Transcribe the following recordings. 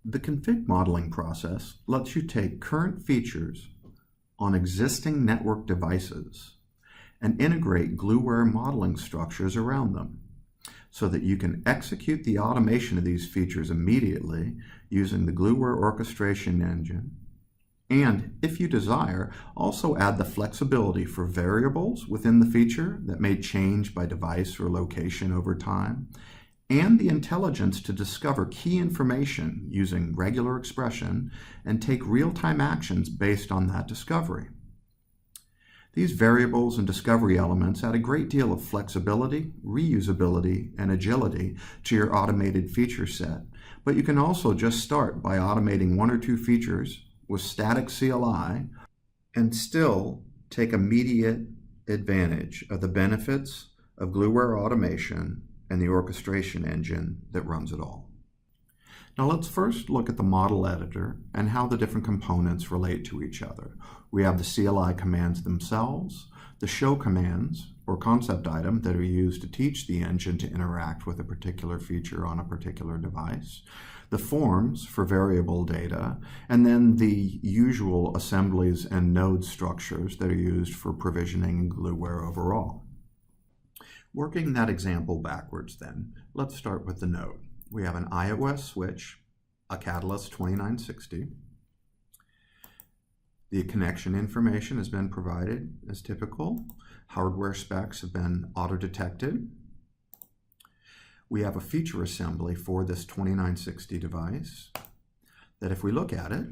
The config modeling process lets you take current features on existing network devices and integrate Gluware modeling structures around them so that you can execute the automation of these features immediately using the Gluware orchestration engine, and, if you desire, also add the flexibility for variables within the feature that may change by device or location over time, and the intelligence to discover key information using regular expression and take real-time actions based on that discovery. These variables and discovery elements add a great deal of flexibility, reusability, and agility to your automated feature set, but you can also just start by automating one or two features with static CLI and still take immediate advantage of the benefits of Gluware automation and the orchestration engine that runs it all. Now let's first look at the model editor and how the different components relate to each other. We have the CLI commands themselves, the show commands or concept item that are used to teach the engine to interact with a particular feature on a particular device, the forms for variable data, and then the usual assemblies and node structures that are used for provisioning in Gluware overall. Working that example backwards then, let's start with the node. We have an iOS switch, a Catalyst 2960. The connection information has been provided as typical. Hardware specs have been auto-detected. We have a feature assembly for this 2960 device that, if we look at it,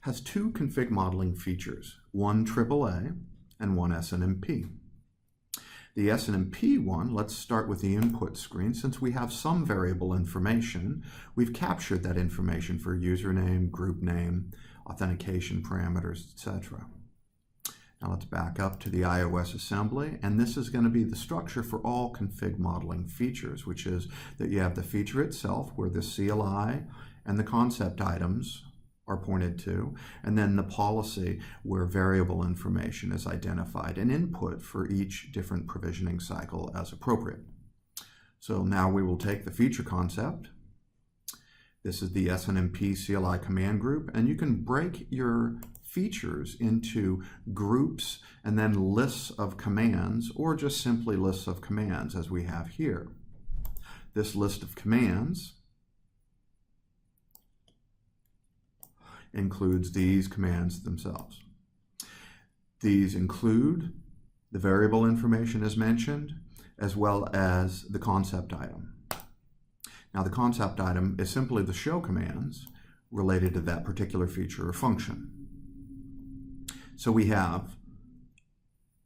has two config modeling features, one AAA and one SNMP. The SNMP one, let's start with the input screen. Since we have some variable information, we've captured that information for username, group name, authentication parameters, etc. Now let's back up to the iOS assembly, and this is going to be the structure for all config modeling features, which is that you have the feature itself where the CLI and the concept items are pointed to, and then the policy where variable information is identified and input for each different provisioning cycle as appropriate. So now we will take the feature concept. This is the SNMP CLI command group, and you can break your features into groups and then lists of commands, or just simply lists of commands as we have here. This list of commands includes these commands themselves. These include the variable information as mentioned, as well as the concept item. Now the concept item is simply the show commands related to that particular feature or function. So we have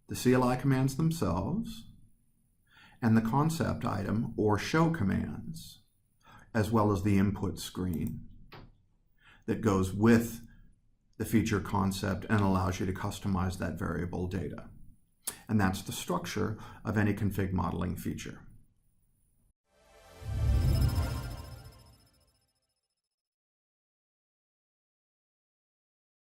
the CLI commands themselves and the concept item or show commands, as well as the input screen that goes with the feature concept and allows you to customize that variable data. And that's the structure of any config modeling feature.